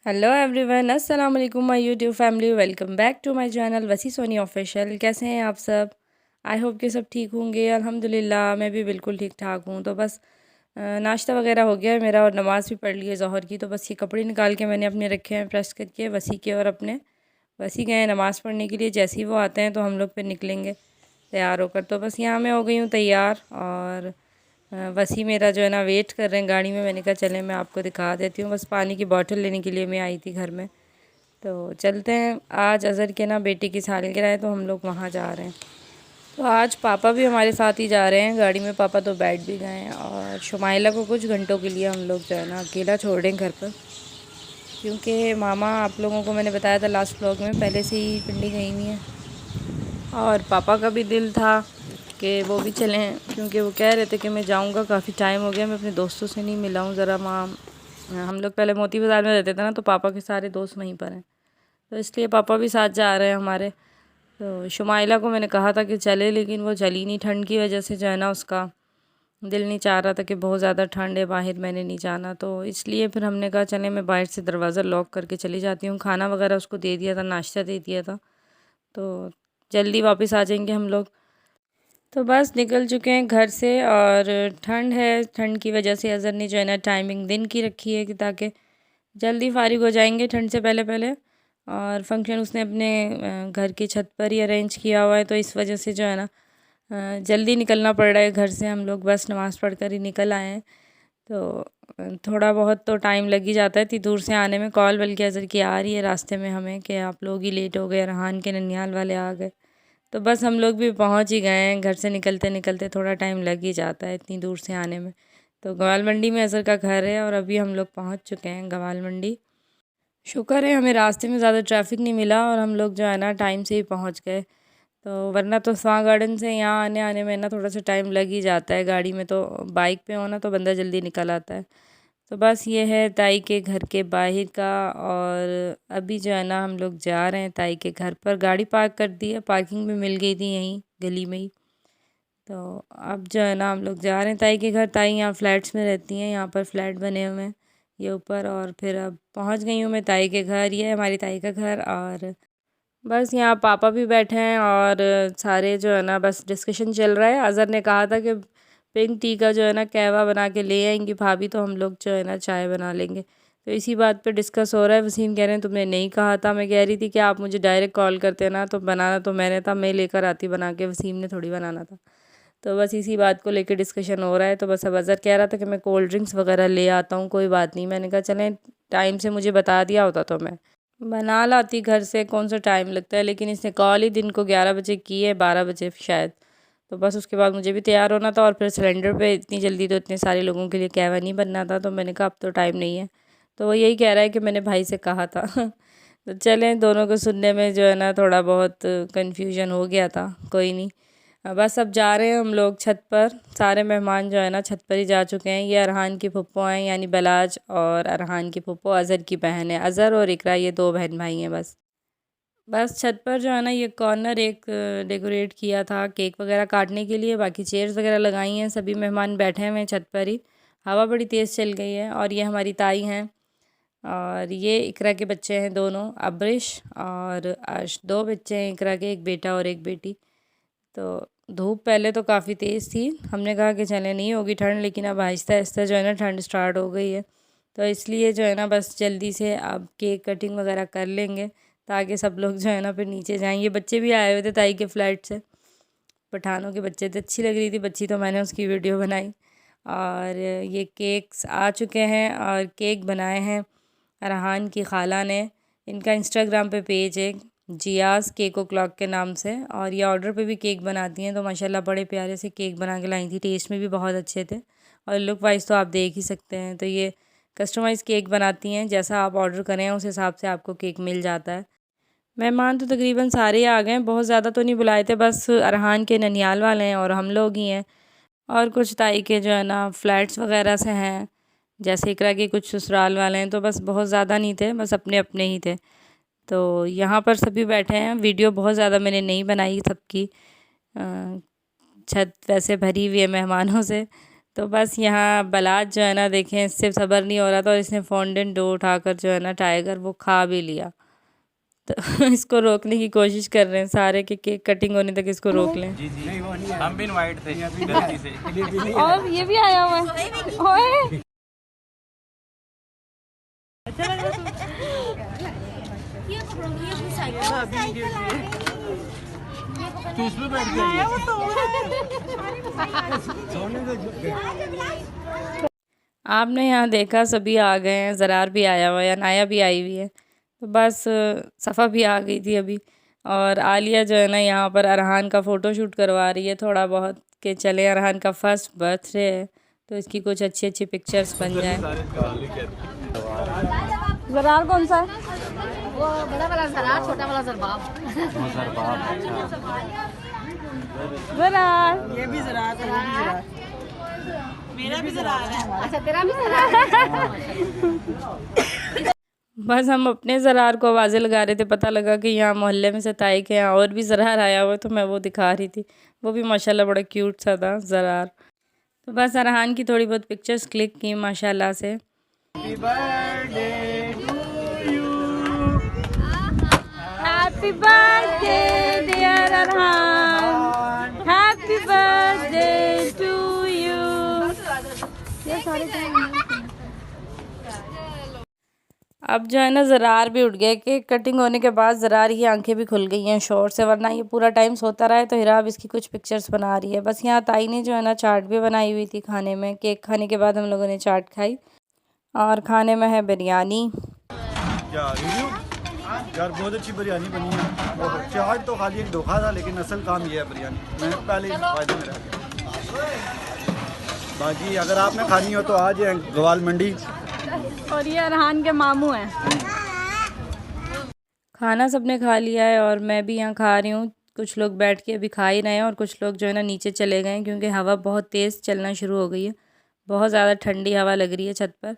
Hello everyone, अस्सलाम वालेकुम my YouTube family. Welcome back to my channel Wasi Soni official. कैसे हैं आप सब? आई होप कि सब ठीक होंगे। अल्हम्दुलिल्लाह मैं भी बिल्कुल ठीक ठाक हूँ। तो बस नाश्ता वगैरह हो गया है मेरा और नमाज़ भी पढ़ ली है ज़ोहर की। तो बस ये कपड़े निकाल के मैंने अपने रखे हैं प्रेस करके वसी के, और अपने वसी गए हैं नमाज़ पढ़ने के लिए। जैसे ही वो आते हैं तो हम लोग फिर निकलेंगे तैयार होकर। तो बस यहाँ मैं हो गई हूँ तैयार, और वसी मेरा जो है ना वेट कर रहे हैं गाड़ी में। मैंने कहा चलें मैं आपको दिखा देती हूँ। बस पानी की बोतल लेने के लिए मैं आई थी घर में। तो चलते हैं, आज अज़हर के ना बेटे की सालगिरह है तो हम लोग वहाँ जा रहे हैं। तो आज पापा भी हमारे साथ ही जा रहे हैं गाड़ी में। पापा तो बैठ भी गए हैं, और शुमाइला को कुछ घंटों के लिए हम लोग जो है ना अकेला छोड़ रहे हैं घर पर, क्योंकि मामा, आप लोगों को मैंने बताया था लास्ट व्लॉग में, पहले से ही पिंडी गई हुई हैं। और पापा का भी दिल था कि वो भी चलें, क्योंकि वो कह रहे थे कि मैं जाऊंगा, काफ़ी टाइम हो गया मैं अपने दोस्तों से नहीं मिला हूँ ज़रा। माँ, हम लोग पहले मोती बाज़ार में रहते थे ना, तो पापा के सारे दोस्त वहीं पर हैं, तो इसलिए पापा भी साथ जा रहे हैं हमारे। तो शुमाइला को मैंने कहा था कि चले, लेकिन वो चली नहीं। ठंड की वजह से जो है ना उसका दिल नहीं चाह रहा था कि बहुत ज़्यादा ठंड है बाहर, मैंने नहीं जाना। तो इसलिए फिर हमने कहा चले, मैं बाहर से दरवाज़ा लॉक करके चली जाती हूँ। खाना वगैरह उसको दे दिया था, नाश्ता दे दिया था, तो जल्दी वापस आ जाएंगे हम लोग। तो बस निकल चुके हैं घर से, और ठंड है, ठंड की वजह से अज़हर ने जो है ना टाइमिंग दिन की रखी है कि ताकि जल्दी फ़ारिग हो जाएंगे ठंड से पहले पहले। और फंक्शन उसने अपने घर की छत पर ही अरेंज किया हुआ है, तो इस वजह से जो है ना जल्दी निकलना पड़ रहा है घर से। हम लोग बस नमाज़ पढ़ कर ही निकल आए हैं। तो थोड़ा बहुत तो टाइम लग ही जाता है इतनी दूर से आने में। कॉल बल्कि अज़हर की आ रही है रास्ते में हमें कि आप लोग ही लेट हो गए, रहान के ननिहाल वाले आ गए। तो बस हम लोग भी पहुंच ही गए हैं। घर से निकलते निकलते थोड़ा टाइम लग ही जाता है इतनी दूर से आने में। तो ग्वाल मंडी में अज़हर का घर है, और अभी हम लोग पहुंच चुके हैं ग्वाल मंडी। शुक्र है हमें रास्ते में ज़्यादा ट्रैफिक नहीं मिला, और हम लोग जो है ना टाइम से ही पहुंच गए। तो वरना तो स्वां गार्डन से यहाँ आने आने में ना थोड़ा सा टाइम लग ही जाता है गाड़ी में। तो बाइक पे हो ना तो बंदा जल्दी निकल आता है। तो बस ये है ताई के घर के बाहर का, और अभी जो है ना हम लोग जा रहे हैं ताई के घर पर। गाड़ी पार्क कर दी है, पार्किंग भी मिल गई थी यहीं गली में ही। तो अब जो है ना हम लोग जा रहे हैं ताई के घर। ताई यहाँ फ्लैट्स में रहती हैं, यहाँ पर फ्लैट बने हुए हैं ये ऊपर। और फिर अब पहुँच गई हूँ मैं ताई के घर। ये है हमारी ताई का घर, और बस यहाँ पापा भी बैठे हैं, और सारे जो है ना बस डिस्कशन चल रहा है। अज़हर ने कहा था कि पिंक टी का जो है ना कहवा बना के ले आएंगी भाभी, तो हम लोग जो है ना चाय बना लेंगे। तो इसी बात पे डिस्कस हो रहा है। वसीम कह रहे हैं तुमने नहीं कहा था। मैं कह रही थी कि आप मुझे डायरेक्ट कॉल करते ना, तो बनाना तो मैंने था, मैं लेकर आती बना के, वसीम ने थोड़ी बनाना था। तो बस इसी बात को लेकर डिस्कशन हो रहा है। तो बस अब अज़हर कह रहा था कि मैं कोल्ड ड्रिंक्स वगैरह ले आता हूँ, कोई बात नहीं। मैंने कहा चलें, टाइम से मुझे बता दिया होता तो मैं बना लाती घर से, कौन सा टाइम लगता है। लेकिन इसने कॉल ही दिन को 11 बजे की है, 12 बजे शायद। तो बस उसके बाद मुझे भी तैयार होना था, और फिर सिलेंडर पे इतनी जल्दी तो इतने सारे लोगों के लिए कहवा नहीं बनना था। तो मैंने कहा अब तो टाइम नहीं है। तो वो यही कह रहा है कि मैंने भाई से कहा था। तो चलें, दोनों को सुनने में जो है ना थोड़ा बहुत कन्फ्यूजन हो गया था, कोई नहीं। बस अब जा रहे हैं हम लोग छत पर। सारे मेहमान जो है ना छत पर ही जा चुके हैं। ये अरहान की फुप्पो हैं, यानी बलाज, और अरहान की फुप्पो अज़हर की बहन है। अज़हर और इकरा, ये दो बहन भाई हैं। बस छत पर जो है ना ये कॉर्नर एक डेकोरेट किया था केक वगैरह काटने के लिए। बाकी चेयर्स वगैरह लगाई हैं, सभी मेहमान बैठे हुए हैं छत पर ही। हवा बड़ी तेज़ चल गई है। और ये हमारी ताई हैं, और ये इकरा के बच्चे हैं दोनों, अब्रिश और अर्श। दो बच्चे हैं इकरा के, एक बेटा और एक बेटी। तो धूप पहले तो काफ़ी तेज़ थी, हमने कहा कि चले नहीं होगी ठंड, लेकिन अब आहिस्ता आहिस्ता जो है ना ठंड स्टार्ट हो गई है। तो इसलिए जो है ना बस जल्दी से अब केक कटिंग वगैरह कर लेंगे, ताकि सब लोग जो है ना फिर नीचे जाएँ। ये बच्चे भी आए हुए थे ताई के फ्लैट से, पठानों के बच्चे थे। अच्छी लग रही थी बच्ची, तो मैंने उसकी वीडियो बनाई। और ये केक्स आ चुके हैं, और केक बनाए हैं अरहान की खाला ने। इनका इंस्टाग्राम पे पेज है जियाज़ केक ओ क्लॉक के नाम से, और ये ऑर्डर पे भी केक बनाती हैं। तो माशाल्लाह बड़े प्यारे से केक बना के लाई थी, टेस्ट में भी बहुत अच्छे थे, और लुक वाइज तो आप देख ही सकते हैं। तो ये कस्टमाइज़ केक बनाती हैं, जैसा आप ऑर्डर करें उस हिसाब से आपको केक मिल जाता है। मेहमान तो तकरीबन सारे ही आ गए हैं, बहुत ज़्यादा तो नहीं बुलाए थे, बस अरहान के ननियाल वाले हैं और हम लोग ही हैं। और कुछ ताई के जो है ना फ्लैट्स वगैरह से हैं, जैसे इकरा के कुछ ससुराल वाले हैं। तो बस बहुत ज़्यादा नहीं थे, बस अपने अपने ही थे। तो यहाँ पर सभी बैठे हैं। वीडियो बहुत ज़्यादा मैंने नहीं बनाई सबकी, छत वैसे भरी हुई है मेहमानों से। तो बस यहाँ बलाज जो है ना, देखें इससे सब्र नहीं हो रहा था और इसने फॉन्डेंट डो उठाकर जो है ना टाइगर वो खा भी लिया। तो इसको रोकने की कोशिश कर रहे हैं सारे कि केक कटिंग होने तक इसको रोक लें। जी जी नहीं, वो नहीं, हम भी इनवाइट थे गलती से। और ये भी आया हुआ है। ओए आपने यहाँ देखा सभी आ गए हैं, ज़रार भी आया हुआ है, अनाया भी आई हुई है। तो बस सफ़ा भी आ गई थी अभी। और आलिया जो है ना यहाँ पर अरहान का फ़ोटो शूट करवा रही है थोड़ा बहुत, कि चले अरहान का फर्स्ट बर्थडे है तो इसकी कुछ अच्छी अच्छी पिक्चर्स बन जाए। ज़रार कौन सा है? वो बड़ा वाला ज़रार, छोटा वाला ज़रबाब। ज़रार ये भी ज़रार है, वो भी ज़रार। मेरा भी ज़रार है। अच्छा तेरा भी ज़रार है। बस हम अपने ज़रार को आवाज़ें लगा रहे थे, पता लगा कि यहाँ मोहल्ले में से ताई के यहाँ और भी ज़रार आया हुआ, तो मैं वो दिखा रही थी। वो भी माशाल्लाह बड़ा क्यूट सा था ज़रार। तो बस अरहान की थोड़ी बहुत पिक्चर्स क्लिक की माशाल्लाह से। Happy birthday to you, happy birthday dear Arhan, happy birthday to you. ये सारे अब जो है ना ज़रार भी उठ गया। केक कटिंग होने के बाद ज़रार की आंखें भी खुल गई हैं शोर से, वरना ये पूरा टाइम सोता रहा है। तो हिरा अब इसकी कुछ पिक्चर्स बना रही है। बस यहाँ ताई ने जो है ना चाट भी बनाई हुई थी खाने में। केक खाने के बाद हम लोगों ने चाट खाई और खाने में है बिरयानी। यार बहुत अच्छी बिरयानी बनी है। और चाट तो खाली एक धोखा था, लेकिन असल काम ये है बिरयानी। मैं पहले ही फायदे में रह गया। बाकी अगर आपने खानी हो तो आ जाए गवाल मंडी। और ये अरहान के मामू हैं। खाना सबने खा लिया है और मैं भी यहाँ खा रही हूँ। कुछ लोग बैठ के अभी खा ही रहे हैं और कुछ लोग जो है ना नीचे चले गए हैं, क्योंकि हवा बहुत तेज़ चलना शुरू हो गई है। बहुत ज़्यादा ठंडी हवा लग रही है छत पर,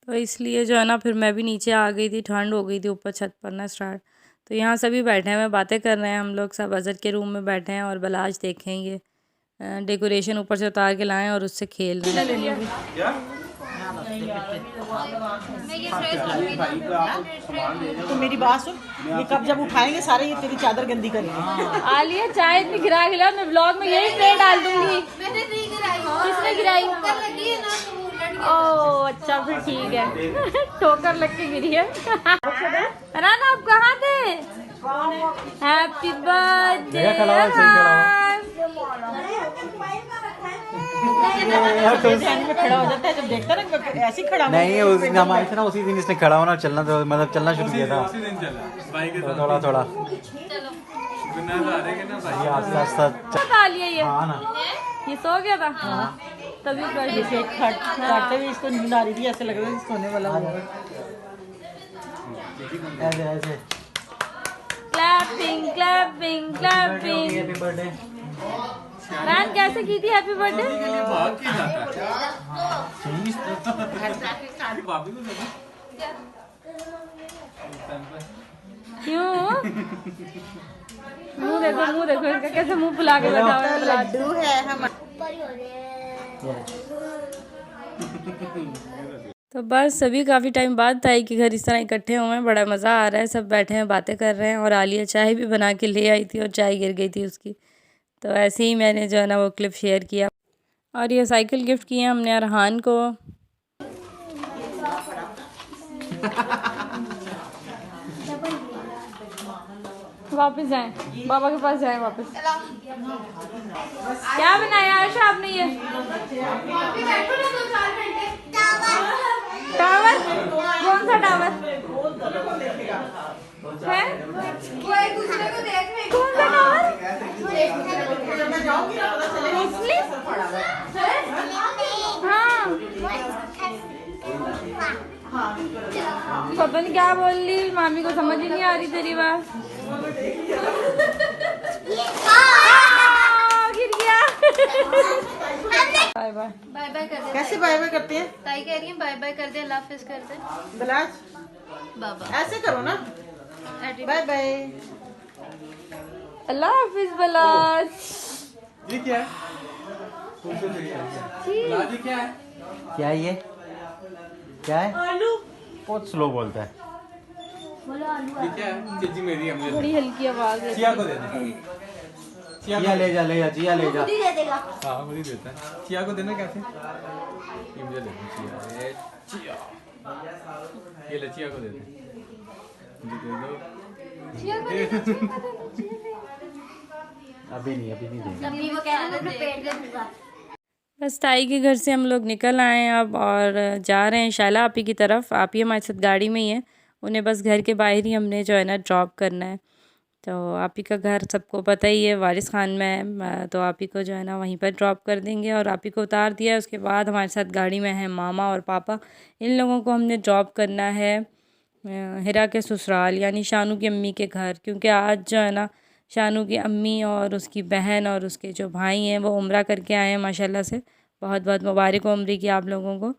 तो इसलिए जो है ना फिर मैं भी नीचे आ गई थी। ठंड हो गई थी ऊपर छत पर ना स्टार्ट। तो यहाँ सभी बैठे हैं, बातें कर रहे हैं। हम लोग सब अज़र के रूम में बैठे हैं और बलाज देखेंगे डेकोरेशन ऊपर से उतार के लाएँ और उससे खेल रहे हैं। तो मेरी बात सुन, ये कब जब उठाएंगे सारे ये तेरी चादर गंदी करेंगे। आलिया चाय इतनी गिरा खिला, मैं ब्लॉग में यही ट्रे डाल दूंगी। मैंने नहीं गिराई। किसने गिराई? ठोकर लगी है ना, तो वो उलट गया। ओह अच्छा, फिर ठीक है। ठोकर लग के गिरी है। राना आप कहाँ थे? हैप्पी बर्थडे में खड़ा हो जाता है जब देखता है ना, ऐसे ही खड़ा नहीं उस दिन हम आए थे ना, उसी दिन इसने खड़ा होना चलना, तो मतलब चलना शुरू किया था तो थोड़ा थोड़ा आस्ता आस्ता खा लिया ये। हाँ ना, ये सो गया था तभी कर दी। जैसे खाते हुए इसको नींद आ रही थी, ऐसे लग रहा था सोने वाला हुआ। ऐसे ऐसे clapping clapping clapping. Happy birthday. रान कैसे की थी हैप्पी बर्थडे? क्यों? मुंह देखो इनका कैसे मुंह फुला के बैठा हुआ है। लड्डू है हम। तो बस सभी काफ़ी टाइम बाद ताई के घर इस तरह इकट्ठे हुए हैं। बड़ा मज़ा आ रहा है, सब बैठे हैं बातें कर रहे हैं। और आलिया चाय भी बना के ले आई थी और चाय गिर गई थी उसकी, तो ऐसे ही मैंने जो है ना वो क्लिप शेयर किया। और ये साइकिल गिफ्ट किया हमने अरहान को। वापस जाएं, बाबा के पास जाएं वापस। क्या बनाया आयशा आपने? ये टावर, कौन सा टावर है? कौन सा टावर? हाँ, पता नहीं क्या बोल रही, मामी को समझ ही नहीं आ रही तेरी बात। गिर गया। Bye bye. बाय बाय कर दे। कैसे बाय बाय करते हैं? ताई कह रही है बाय बाय कर दे, अल्लाह हाफिज कर दे। बलाज बाबा ऐसे करो ना, बाय बाय। अल्लाह हाफिज बलाज। ये क्या है? क्या है ये? क्या है? आलू। बहुत स्लो बोलता है। बड़ी हल्की आवाज़ है। चिया को दे दे। चिया ले जा चिया ले जा। हाँ मुझे देता है। चिया को देना कैसे? ये मुझे देना चिया। ये चिया। ये ले चिया को दे दे। मुझे दे दो। अभी नहीं देंगे। अभी वो कह रहे थे पेट में दूंगा। बस ताई के घर से हम लोग निकल आए हैं अब और जा रहे हैं शाला आपी की तरफ। आप ही हमारे साथ गाड़ी में ही है। उन्हें बस घर के बाहर ही हमने जो है ना ड्रॉप करना है। तो आप ही का घर सबको पता ही है, वारिस खान में है। तो आप ही को जो है ना वहीं पर ड्रॉप कर देंगे और आप ही को उतार दिया। उसके बाद हमारे साथ गाड़ी में है मामा और पापा। इन लोगों को हमने ड्रॉप करना है हिरा के ससुराल यानी शानू की अम्मी के घर, क्योंकि आज जो है ना शानू की अम्मी और उसकी बहन और उसके जो भाई हैं वो उम्रा करके आए हैं माशाल्लाह से। बहुत बहुत मुबारक हो उम्री की आप लोगों को।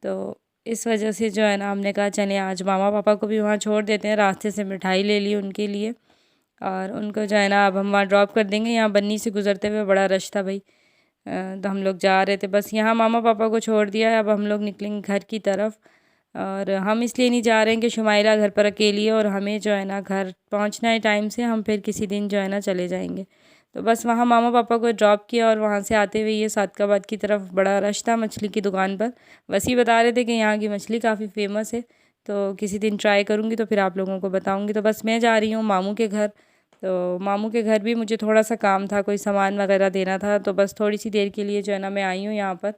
तो इस वजह से जो है ना हमने कहा चलें आज मामा पापा को भी वहाँ छोड़ देते हैं। रास्ते से मिठाई ले ली उनके लिए और उनको जो है ना अब हम वहाँ ड्रॉप कर देंगे। यहाँ बन्नी से गुज़रते हुए बड़ा रश था भाई, तो हम लोग जा रहे थे। बस यहाँ मामा पापा को छोड़ दिया है। अब हम लोग निकलेंगे घर की तरफ। और हम इसलिए नहीं जा रहे हैं कि शुमाइला घर पर अकेली है और हमें जो है ना घर पहुँचना है टाइम से। हम फिर किसी दिन जो है ना चले जाएंगे। तो बस वहाँ मामा पापा को ड्रॉप किया और वहाँ से आते हुए ये सादकाबाद की तरफ बड़ा रश था मछली की दुकान पर। वसी बता रहे थे कि यहाँ की मछली काफ़ी फ़ेमस है, तो किसी दिन ट्राई करूँगी तो फिर आप लोगों को बताऊँगी। तो बस मैं जा रही हूँ मामू के घर। तो मामू के घर भी मुझे थोड़ा सा काम था, कोई सामान वगैरह देना था। तो बस थोड़ी सी देर के लिए जो है ना मैं आई हूँ यहाँ पर।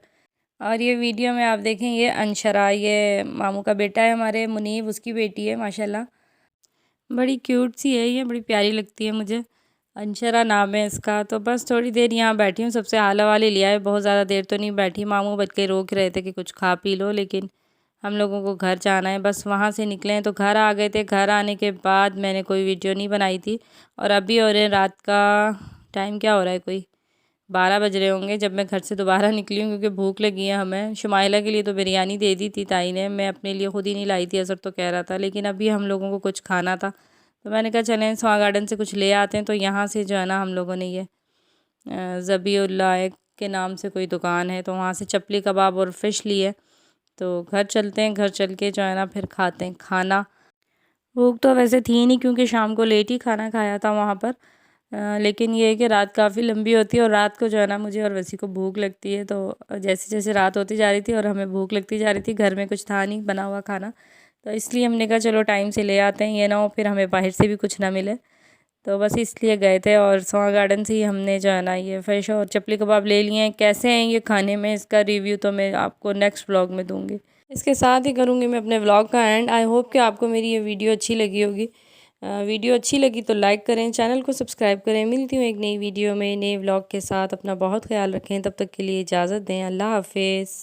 और ये वीडियो में आप देखें ये अंशरा, ये मामू का बेटा है हमारे मुनीब, उसकी बेटी है माशाल्लाह। बड़ी क्यूट सी है ये, बड़ी प्यारी लगती है मुझे। अंशरा नाम है इसका। तो बस थोड़ी देर यहाँ बैठी हूँ, सबसे आला वाले लिया है। बहुत ज़्यादा देर तो नहीं बैठी। मामू बच्चे रोक रहे थे कि कुछ खा पी लो, लेकिन हम लोगों को घर जाना है। बस वहाँ से निकले हैं तो घर आ गए थे। घर आने के बाद मैंने कोई वीडियो नहीं बनाई थी। और अभी हो रहे हैं रात का टाइम, क्या हो रहा है, कोई 12 बज रहे होंगे जब मैं घर से दोबारा निकली हूँ, क्योंकि भूख लगी है हमें। शुमाइला के लिए तो बिरयानी दे दी थी ताई ने, मैं अपने लिए ख़ुद ही नहीं लाई थी, असर तो कह रहा था। लेकिन अभी हम लोगों को कुछ खाना था तो मैंने कहा चलें स्वां गार्डन से कुछ ले आते हैं। तो यहाँ से जो है ना हम लोगों ने ये ज़बीउल्लाह के नाम से कोई दुकान है, तो वहाँ से चपली कबाब और फ़िश लिए। तो घर चलते हैं, घर चल के जो है ना फिर खाते हैं खाना। भूख तो वैसे थी नहीं क्योंकि शाम को लेट ही खाना खाया था वहाँ पर। लेकिन ये है कि रात काफ़ी लंबी होती है और रात को जो है ना मुझे और वैसी को भूख लगती है। तो जैसे जैसे रात होती जा रही थी और हमें भूख लगती जा रही थी, घर में कुछ था नहीं बना हुआ खाना, तो इसलिए हमने कहा चलो टाइम से ले आते हैं, ये ना हो फिर हमें बाहर से भी कुछ ना मिले। तो बस इसलिए गए थे और स्वां गार्डन से ही हमने जो है ना ये फ़िश और चपली कबाब ले लिए हैं। कैसे हैं ये खाने में, इसका रिव्यू तो मैं आपको नेक्स्ट व्लॉग में दूँगी। इसके साथ ही करूँगी मैं अपने व्लॉग का एंड। आई होप कि आपको मेरी ये वीडियो अच्छी लगी होगी। वीडियो अच्छी लगी तो लाइक करें, चैनल को सब्सक्राइब करें। मिलती हूँ एक नई वीडियो में नए व्लॉग के साथ। अपना बहुत ख्याल रखें, तब तक के लिए इजाज़त दें। अल्लाह हाफिज़।